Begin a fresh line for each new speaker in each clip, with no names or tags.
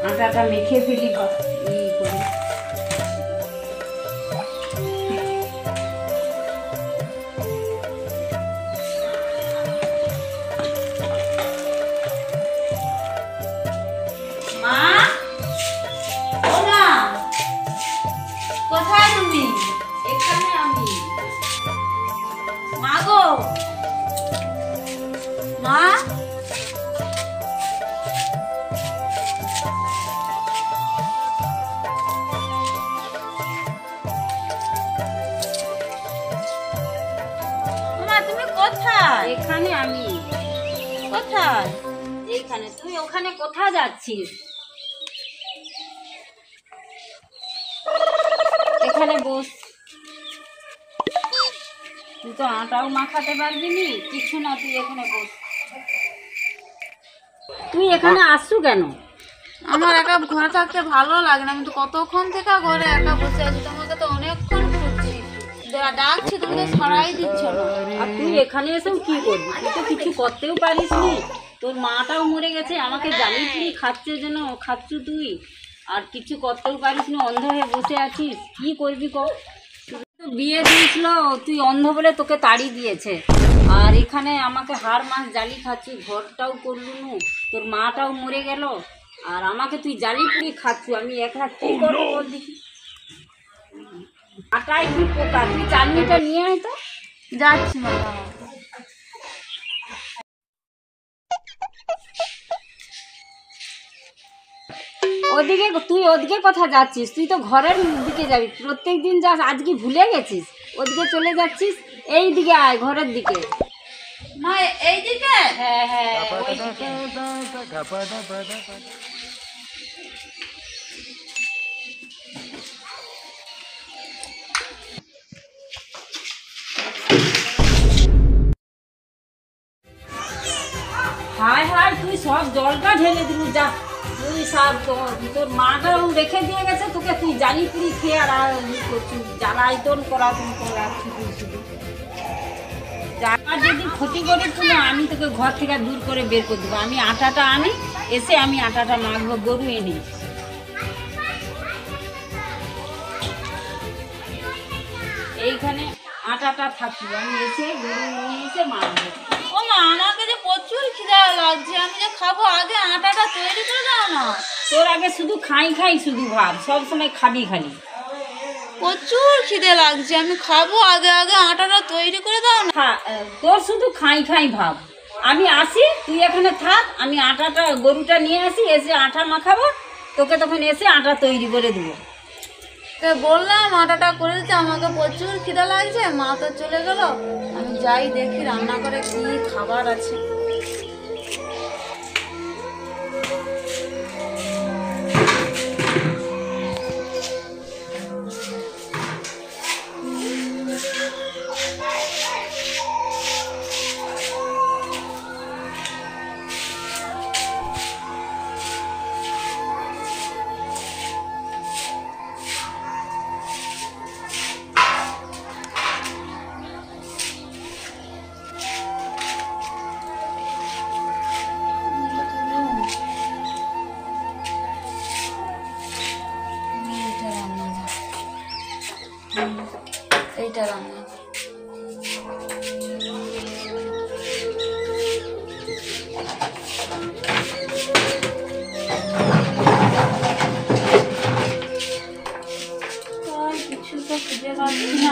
আটাটা মেখে ফেলি এখানে আমি। কোথায়? এইখানে। তুই ওখানে কোথায় যাচ্ছিস? এখানে বস। তুই তো আটাও মাখাতে পারবি নি, কিছু না, তুই এখানে বস। তুই এখানে আসছু কেন?
আমার একা ঘরে থাকতে ভালো লাগে না। আমি তো কতক্ষণ থেকে ঘরে একা বসে আছি, তোমাকে তো অনেকক্ষণ খুঁজছি, ডাকছি, তুমি তো সারাই দিচ্ছ না।
আর তুই এখানে এসেও কি করবি? তুই তো কিছু করতেও পারিস নি। তোর মাটাও মরে গেছে, আমাকে জ্বালিয়ে পুড়ি খাচ্ছে, যেন খাচ্ছু তুই, আর কিছু করতেও পারিস না, অন্ধ হয়ে বসে আছিস। কি করবি কর? বিয়ে দিয়েছিল, তুই অন্ধ বলে তোকে তাড়ি দিয়েছে, আর এখানে আমাকে হাড় মাস জ্বালি খাচ্ছি, ঘরটাও করলু নু, তোর মাটাও মরে গেল, আর আমাকে তুই জ্বালি পুড়ি খাচ্ছু। আমি একলা কি করবো বল দেখি? আটাই কি পোকা, তুই চাটনিটা নিয়ে আয় তো।
যাচ্ছি মা।
ওদিকে তুই ওদিকে কোথায় যাচ্ছিস? তুই তো ঘরের দিকে যাবি, প্রত্যেক দিন যাস, আজকে ভুলে গেছিস, ওদিকে চলে যাচ্ছিস। এই দিকে আয়, ঘরের দিকে।
মা এইদিকে?
হ্যাঁ হ্যাঁ। হায় হায়, তুই সব জলটা ঢেলে দিবি, যা। তুই সব তোর মাটাও রেখে দিয়ে গেছে তোকে, তুই জানি পুরি খেয়ে আর করছিস, জ্বালাই তোর করা তুমি রাখছি তুই শুধু। যদি ক্ষতি করিস তুই, আমি তোকে ঘর থেকে দূর করে বের করে দেবো। আমি আটাটা আনি, এসে আমি আটাটা মাখবো, গরু এনে এইখানে আটাটা থাকবে, আমি এসে গরু নিয়ে এসে মাখবো।
ও মা, আমাকে যে প্রচুর খিদা লাগছে, আমি যে খাবো, আগে আটাটা তৈরি করে দাও না।
তোর আগে শুধু খাই খাই শুধু ভাব, সব সময় খাবি খালি।
প্রচুর খিদে লাগছে, আমি খাবো, আগে আগে আটাটা তৈরি করে দাও না।
তোর শুধু খাই খাই ভাব। আমি আসি, তুই এখানে থাক, আমি আটাটা গরুটা নিয়ে আসি, এসে আটা মাখাবো, তোকে তখন এসে আটা তৈরি করে দেবো।
তো বললাম আটাটা করে দিতে, আমাকে প্রচুর খিদা লাগছে, মা তো চলে গেল, আমি যাই দেখি রান্না করে কি খাবার আছে। এইটা রান্না কিছু তো খুঁজে পাচ্ছি না।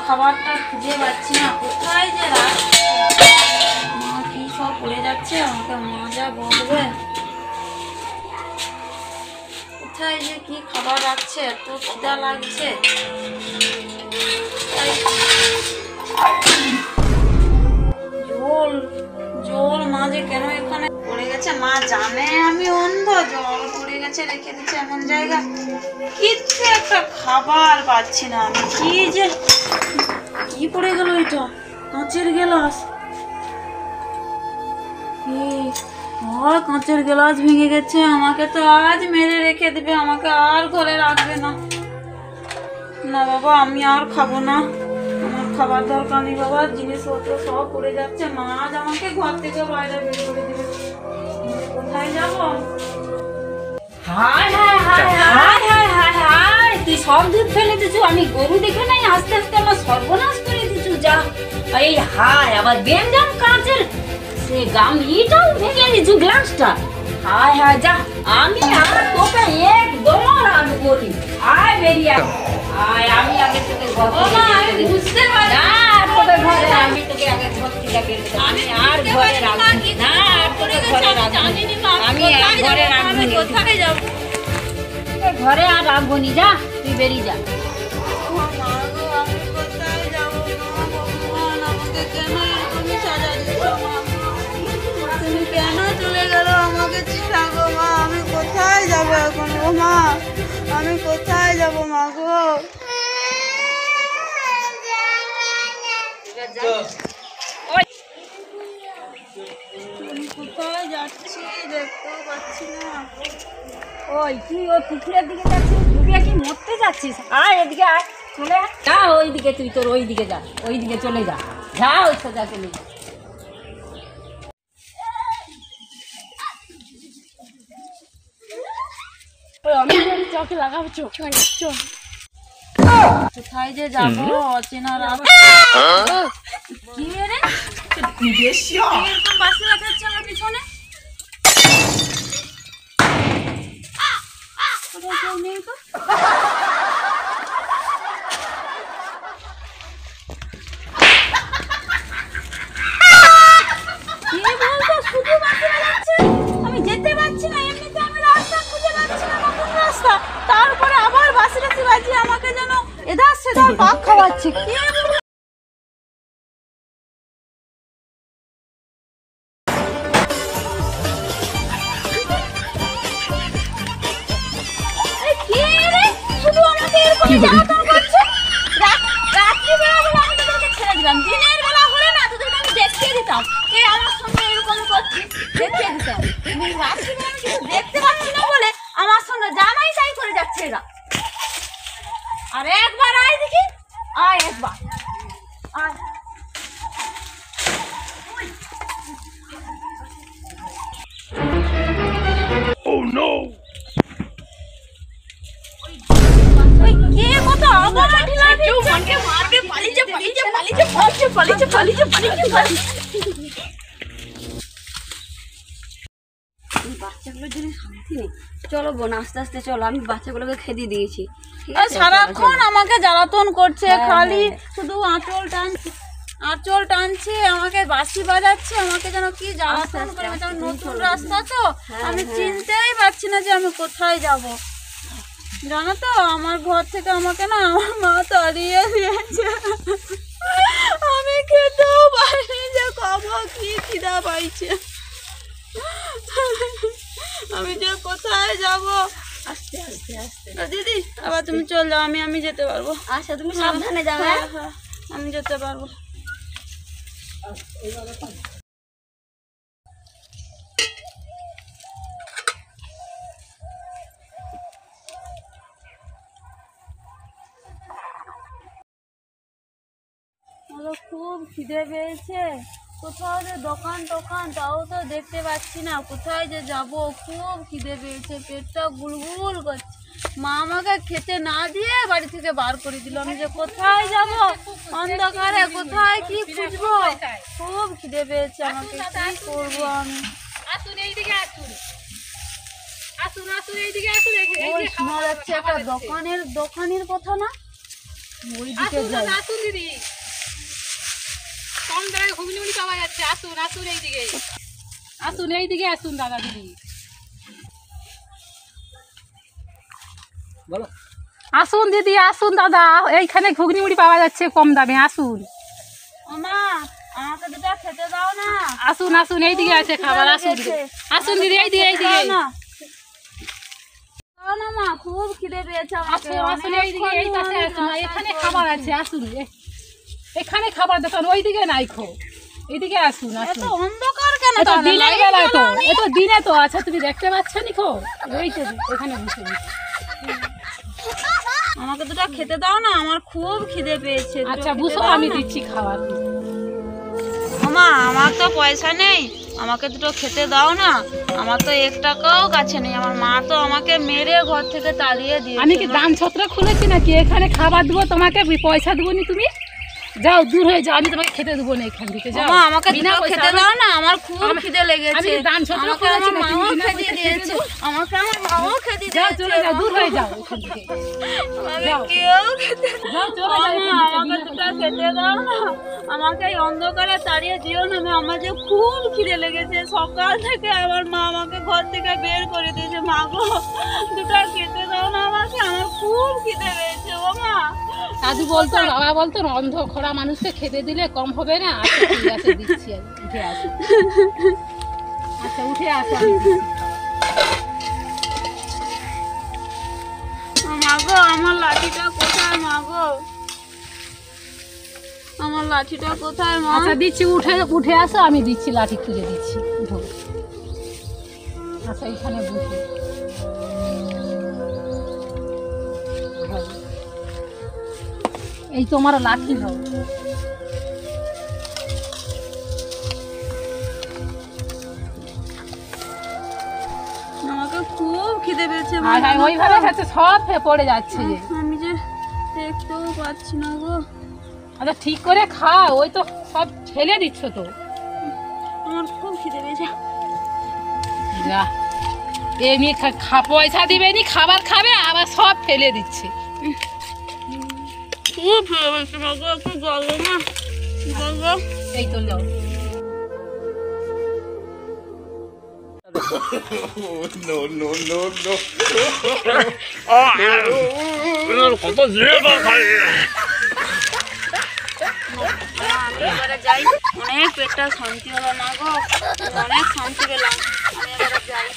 খাবারটা খুঁজে পাচ্ছি না, কোথায় যে রাখছে। মা কি সব পড়ে যাচ্ছে, আমাকে মজা বলবে। কোথায় যে কি খাবার রাখছে, এত খিদা লাগছে। জল জল মা যে কেন এখানে পড়ে গেছে, মা জানে আমি অন্ধ, জল পড়ে গেছে, রেখে দিচ্ছে এমন জায়গা। কিচ্ছু একটা খাবার পাচ্ছি না আমি, কি যে কি পড়ে গেল, এটা কাঁচের গ্লাস। আর কাঁচের গ্লাস ভেঙে গেছে, আমাকে তো আজ মেরে রেখে দেবে, আমাকে আর ঘরে রাখবে না। না বাবা, আমি আর খাবো না, আমার খাবার দরকার নেই বাবা, জিনিসপত্র সব পড়ে যাচ্ছে, মা আজ আমাকে ঘর থেকে বাইরে বের করে দেবে। কোথায় যাবো?
হায় হায় হায় হায় হায় হায় হায়, তুই সব দুধ ফেলে দিছু, আমি গরু দেখে নাই, আস্তে আস্তে আমার সর্বনাশ করে দিছু। যা এই হায়, আবার বেঞ্জাম কাঁচের সে গামলিটাও ভেঙে দিছু, গ্লাসটা। হায় হায়, যা আমি আর তোকে একদম রাখবো নি। আয় বেরিয়ে আয়, আমি আগে তোকে ঘর থেকে
বুঝতে পারি
তোকে ঘরে, আমি তোকে আগে ঘর থেকে বের করে আমি আর ঘরে রাখবো না, আর তোকে ঘরে রাখবো আমি আর ঘরে রাখবো না।
কোথায় যাবো?
ঘরে আর রাখবো নি, যা তুই বেরিয়ে যা।
আমি কোথায় যাবো? ভগবান, আমাকে কেন এরকম সাজা দিচ্ছ মা? তুমি কেন চলে গেল আমাকে ছেড়া গো মা? আমি কোথায় যাবো এখন গো মা? আমি কোথায় যাবো মা গো? আমি কোথায় যাচ্ছি দেখতেও পাচ্ছি না।
ওই তুই ওই পুকুরের দিকে যাচ্ছিস, ডুবিয়ে কি মরতে যাচ্ছিস? আয় এদিকে আয়, চলে আয়। যা ওই দিকে, তুই তোর ওই দিকে যা, ওই দিকে চলে যা, যা ওই সোজা চলে যা। চোখে লাগাবো, চোখ চোখ।
কোথায় যে যাবো অচেনা রাস্তা? কি রে, এরকম বাসে রাখাচ্ছে আমার পিছনে? কোথায় কেউ নেই তো? কি বলছো? শুধু বাসে রাখাচ্ছে, আমি যেতে পারছি না, এমনিতে আমি রাস্তা খুঁজে পাচ্ছি না, নতুন রাস্তা, তারপরে আবার বাসে রাখতে বাজি আমাকে যেন এধার সেধার পাক খাওয়াচ্ছে। কি শুধু আমাকে এরকম জ্বালাতন করছে। রাত্রিবেলা বলে আমি তোদেরকে ছেড়ে দিলাম, দিনের বেলা হলে না তোদেরকে আমি দেখিয়ে দিতাম কে আমার সঙ্গে এরকম করছে, দেখিয়ে দিতাম। রাত্রিবেলা আমি কিছু দেখতে পাচ্ছি না বলে আমার সঙ্গে জামাই তাই করে যাচ্ছে এরা। আর একবার আয় দেখি, আয় একবার আয়। কে কত আবার ঢিলা দিচ্ছে, আমাকে মারবে, পালিয়ে পালিয়ে পালিয়ে পালিয়ে পালিয়ে পালিয়ে পালিয়ে পালিয়ে।
বাচ্চাগুলোর জন্য শান্তি নেই। চলো বোন, আস্তে আস্তে চলো, আমি বাচ্চাগুলোকে খেতে দিয়েছি।
সারাক্ষণ আমাকে জ্বালাতন করছে, খালি শুধু আঁচল টানছে, আমাকে বাঁশি বাজাচ্ছে, আমাকে যেন কি জ্বালাতন করে। নতুন রাস্তা তো আমি চিনতেই পারছি না যে আমি কোথায় যাব। জানো তো, আমার ঘর থেকে আমাকে না আমার মা তাড়িয়ে দিয়েছে, আমি খেতেও পারিনি যে খাবো কি, খিদা পাইছে। আমি যে কোথায় যাব?
আস্তে আস্তে আস্তে।
দিদি আবার তুমি চল যাও, আমি যেতে পারবো।
আচ্ছা, তুমি সাবধানে যাও।
হ্যাঁ হ্যাঁ, আমি যেতে পারবো। খুব খিদে পেয়েছে, কোথাও যে দোকান তাও তো দেখতে পাচ্ছি না, কোথায় যে যাব? খুব খিদে পেয়েছে, পেটটা গুলগুল করছে। মা আমাকে খেতে না দিয়ে বাড়ি থেকে বার করে দিল, আমি যে কোথায় যাব অন্ধকারে, কোথায় কি খুঁজবো? খুব খিদে পেয়েছে, আমাকে কি করবো আমি? ওই শোনা যাচ্ছে একটা দোকানের কথা না, ওইদিকে যাই।
কম দামে ঘুগনি পাওয়া যাচ্ছে, আসুন আসুন এইদিকে, আসুন এইদিকে আসুন দাদা দিদি, বলো। আসুন দিদি, আসুন দাদা, এইখানে ঘুগনি মুড়ি পাওয়া যাচ্ছে কম দামে, আসুন।
মা আমাকে দুটো খেতে দাও না।
আসুন আসুন এইদিকে আছে খাবার, আসুন আসুন দিদি, এইদিকে এইদিকে
না মা, খুব খিদে পেয়েছে আমাকে।
আসুন আসুন এইদিকে, এই পাশে আসুন, এখানে খাবার আছে, আসুন এখানে খাবার দোকান, ওইদিকে নাই খো, এইদিকে আসুন
এত
আসুন।
অন্ধকার কেন না
এটা
তাহলে,
দিনের
লাইট
বেলায় তো,
জ্বালাও নি।
এটা দিনে তো। আচ্ছা তুমি দেখতে পাচ্ছ নি খো? এই তো এখানে বসে বসে।
আমাকে দুটো খেতে দাও না, আমার খুব খিদে পেয়েছে। দুটো
আচ্ছা
খেতে
বুঝো,
দাও
আমি
না।
দিচ্ছি খাবার।
মামা আমার তো পয়সা নেই, আমাকে দুটো খেতে দাও না। আমার তো 1 টাকাও কাছে নেই, আমার মা তো আমাকে মেরে ঘর থেকে তাড়িয়ে দিয়েছে।
আমি কি দান ছত্র খুলেছি নাকি? এখানে খাবার দেবো তোমাকে, পয়সা দেবো নি তুমি? যাও দূর হয়ে যাও, আমি তোমাকে খেতে দেবো না এখান থেকে। যাও,
মামা আমাকে
বিনা
দুটো
পয়সা
খেতে দাও না, আমার খুব খিদে লেগেছে।
আমি দান ছত্র
আমাকে
খুলেছি
আমার
নাকি?
মাও
বিনা
খেতে
পয়সা
দিয়েছে,
দেবো?
আমাকে আমার মাও খেতে
যাও
দিয়েছে।
চলে যাও, দূর হয়ে যাও এখান থেকে।
আমাকে
যাও।
কেউ খেতে
যাও চলে যাও
মামা,
এখান থেকে,
আমাকে
বিনা
দুটো খেতে দাও না, আমাকে এই অন্ধকারে তাড়িয়ে দিও না। আমার যে খুব খিদে লেগেছে, সকাল থেকে আমার মা আমাকে ঘর থেকে বের করে দিয়েছে। মা গো দুটো খেতে দাও না আমাকে, আমার খুব খিদে পেয়েছে। ও মা,
দাদু বলতো, বাবা বলতো, অন্ধ খোড়া মানুষকে খেতে দিলে কম হবে না। আচ্ছা ঠিক আছে, দিচ্ছি আমি। উঠে আসো। আচ্ছা উঠে আসো, আমি দিচ্ছি।
মা গো আমার লাঠিটা কোথায়? মা গো আমার লাঠিটা কোথায়? মা
আচ্ছা দিচ্ছি, উঠে উঠে আসো, আমি দিচ্ছি, লাঠি খুঁজে দিচ্ছি। উঠো। আচ্ছা এখানে বসে। এই তোমার লাঠি হবে।
আমাকে খুব খিদে পেয়েছে। মা,
আর হ্যাঁ, ওইভাবে হচ্ছে সব পড়ে যাচ্ছে যে।
আমি যে দেখতেও পাচ্ছি না গো।
আচ্ছা ঠিক করে খা, ওই তো সব ঠেলে দিচ্ছ তো।
আমার খুব খিদে পেয়েছে।
যা, এমনি পয়সা দিবে নি, খাবার খাবে, আবার সব ফেলে দিচ্ছে।
খুব খিদে পেয়েছে। মা গো একটু জল দাও না, জল দাও।
এই তো যাও।
আমি এবারে যাই, অনেক পেটটা শান্তি হলো। মা গো অনেক শান্তি পেলাম, আমি এবারে যাই।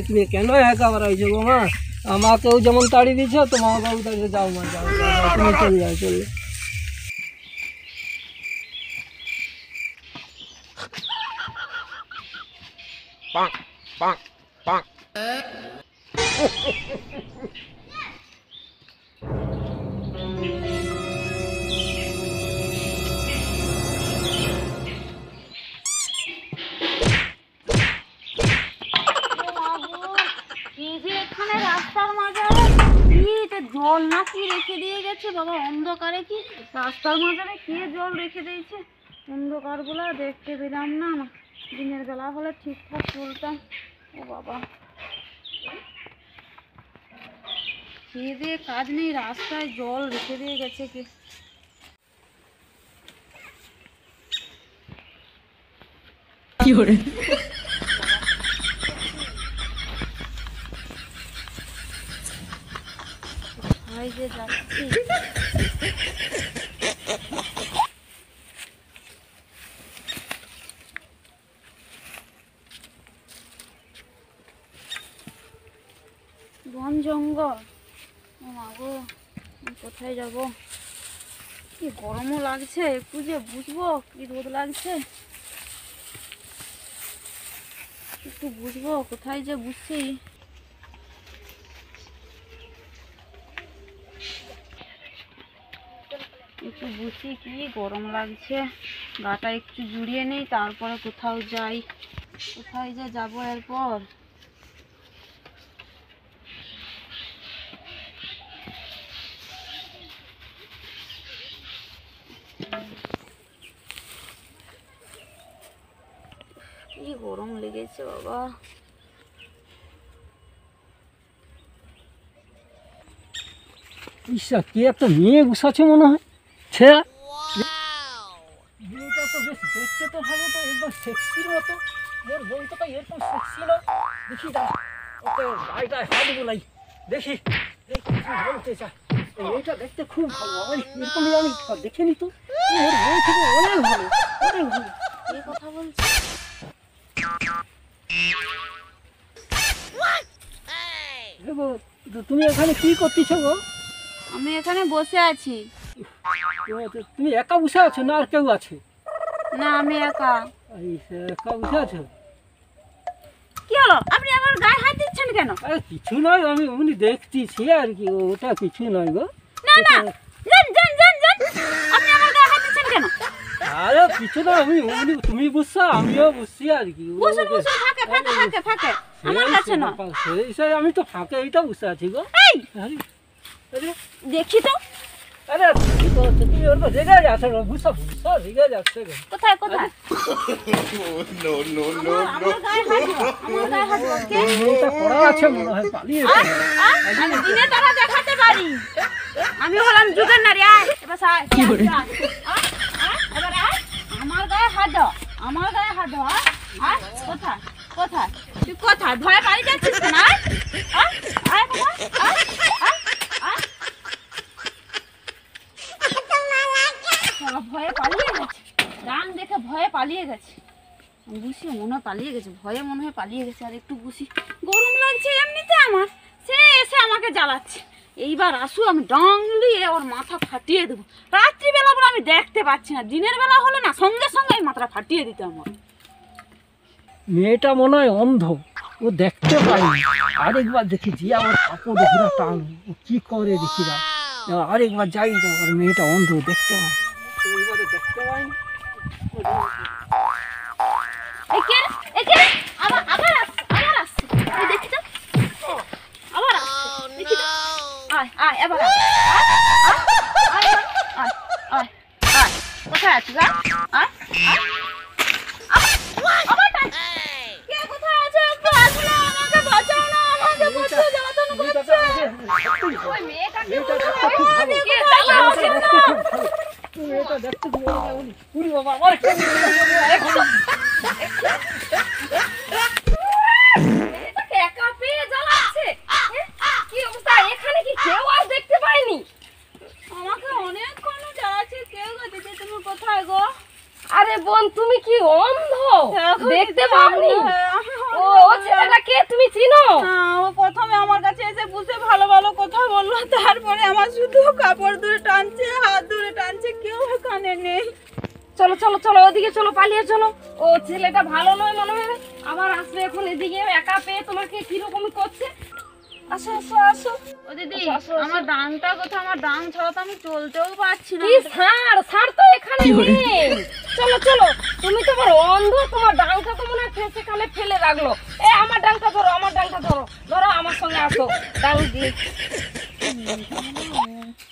তুমি কেন একা বাড়াইছো গো মা? আমাকেও যেমন তাড়ি দিচ্ছ, তোমাকেও তাড়িয়ে যাও মা, যাও যাও, তুমি চলে যাও, চলে।
এই যে এখানে রাস্তার মাঝে কি এটা জল না কি রেখে দিয়ে গেছে বাবা, অন্ধকারে কি রাস্তার মাঝে কে জল রেখে দিয়েছে? অন্ধকার গুলা দেখতে পেলাম না, দিনের বেলা হলে ঠিকঠাক চলতাম। ও বাবা, খেয়ে দিয়ে কাজ নেই, রাস্তায় জল রেখে দিয়ে গেছে কে?
কি করে?
কোথায় যে যাচ্ছি? বন জঙ্গল। ও মা গো, আমি কোথায় যাব? কি গরমও লাগছে, একটু যে বুঝবো কি রোদ লাগছে, একটু বুঝবো কোথায় যে বুঝছি। একটু বুঝি কি গরম লাগছে, গাটা একটু জুড়িয়ে নেই, তারপরে কোথাও যাই। কোথায় যে যাবো এরপর? কি গরম লেগেছে বাবা।
ইসা, কি একটা মেয়ে বসাচ্ছে মনে হয়। ছে, মেয়েটা তো তো বেশ দেখতে তো ভালো, তো একদম সেক্সির মতো। ওর বউ তো এরকম সেক্সি না। দেখি দাঁড়া, ওকে গায়ে হাত বোলাই, দেখি দেখি কি বলতে চায়। এইটা দেখতে খুব ভালো, আমার এরকমই আমি দেখিনি তো। ওর বউ থেকে অনেক ভালো, অনেক ভালো।
এই কথা বলছি।
দেখো, তো তুমি এখানে কি করতেছো গো?
আমি এখানে বসে আছি।
তুমি একা বসে আছো না আর কেউ আছে?
না, আমি একা।
এই একা বসে আছো?
কি হলো, আপনি আমার গায়ে হাত দিচ্ছেন কেন?
আরে কিছু নয়, আমি অমনি দেখতেছি আর কি, ওটা কিছু নয় গো।
না না, যান যান যান যান, আপনি আমার গায়ে হাত দিচ্ছেন কেন?
আরে কিছু না, আমি অমনি, তুমি বুঝছো আমিও বুঝছি আর কি।
বসুন বসুন, ফাঁকে ফাঁকে ফাঁকে ফাঁকে, আমার কাছে না।
সেই আমি তো ফাঁকে এইটা বুঝতে আছি গো।
এই
আরে আরে
দেখি তো,
আরে কি করছো তুমি? ওর তো রেগে যাচ্ছে, বুঝছো বুঝছো, রেগে যাচ্ছে গো।
কোথায় কোথায়? আমার গায়ে হাত দিও, আমার গায়ে হাত দিও। কে?
মেয়েটা পড়া আছে মনে হয়, পালিয়ে গেছে।
আমি দিনে তারা দেখাতে পারি। আমি হলাম যুগের নারী। আয় এবার আয়, কি করে? এবার আয়, আমার গায়ে হাত দাও, আমার গায়ে হাত দাও। আয় কোথায় কোথায়, তুই কোথায়? ভয় পালিয়ে যাচ্ছিস কেন? আয় আয় আয় কোথায়? আয় আয় আয়। শালা ভয়ে পালিয়ে গেছে, রান দেখে ভয়ে পালিয়ে গেছে। আমি বুঝি মনে হয় পালিয়ে গেছে, ভয়ে মনে হয় পালিয়ে গেছে। আর একটু বুঝি, গরম লাগছে এমনিতে আমার, সে এসে আমাকে জ্বালাচ্ছে। এইবার আসু, আমি ডাংলিয়ে ওর মাথা ফাটিয়ে দেবো। রাত্রিবেলা বলে আমি দেখতে পাচ্ছি না, দিনের বেলা হলে না সঙ্গে সঙ্গে এই মাথাটা ফাটিয়ে দিতে আমার।
মেয়েটা মনে হয় অন্ধ, ও দেখতে পায়নি। আরেকবার দেখি যে আমার কাপড় ধরা টান, ও কি করে দেখি না। আরেকবার যাই না, আর মেয়েটা অন্ধ, দেখতে পায়। এইবারে দেখতে পায়নি।
একে একে আবার আবার আসছে, আবার আসছে। এই দেখি তো, আবার আসছে, দেখি তো। আয় আয় এবার আয়, আয় আয় আয় আয়। কোথায় আছিস? আয় আয় আয়। আবার ডাক। কে কোথায় আছে? একটু আসলে আমাকে বাঁচাও না, আমাকে বাঁচাও, জ্বালাতন করছে। ওই মেয়েটাকে মনে হয় কে জ্বালাচ্ছে না।
মেয়েটা দেখতে পুরি বাবা, আমার
মেয়েটাকে একা পেয়ে জ্বালাচ্ছে। কি অবস্থা, এখানে কি কেউ আর দেখতে পায়নি? আমাকে অনেকক্ষণ জ্বালাচ্ছে। কেউ গো দিদি, তুমি কোথায় গো?
আরে বোন, তুমি কি অন্ধ? দেখতে পাওনি? ও ও ছেলেটা কে, তুমি চিনো?
ও প্রথমে আমার কাছে এসে বসে ভালো ভালো কথা বললো, তারপরে আমার শুধু কাপড় ধরে টানছে, হাত ধরে টানছে। কেউ এখানে নেই।
চলো চলো চলো, ওদিকে চলো, পালিয়ে চলো। ও ছেলেটা ভালো নয় মনে হয়, আবার আসবে এখন এদিকে একা পেয়ে তোমাকে কিরকম করছে।
আসো আসো আসো। ও দিদি, আমার ডাংটা কোথায়? আমার ডাং ছাড়া তো আমি চলতেও পারছি না।
কি ছাড় ছাড় তো এখানে নেই। চলো চলো, তুমি তোমার অন্ধ, তোমার ডাংটা তো মনে হয় ফেসে কালে ফেলে রাখলো। এ আমার ডাংটা ধরো, আমার ডাংটা ধরো, ধরো আমার সঙ্গে আসো। ডাং দিয়ে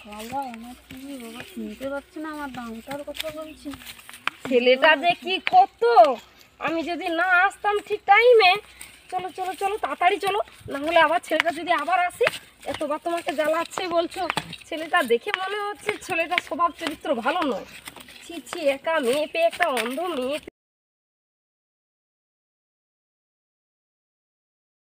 বাবা, আমার কি বাবা শুনতে পাচ্ছি না, আমার ডাংটার কথা বলছি।
ছেলেটা যে কি করতো, আমি যদি না আসতাম ঠিক টাইমে। চলো চলো চলো, তাড়াতাড়ি চলো, না হলে আবার ছেলেটা যদি আবার আসে, এতবার তোমাকে জ্বালাচ্ছে বলছো। ছেলেটা দেখে মনে হচ্ছে ছেলেটার স্বভাব চরিত্র ভালো নয়। ছি ছি, একা মেয়ে পেয়ে, একটা অন্ধ মেয়ে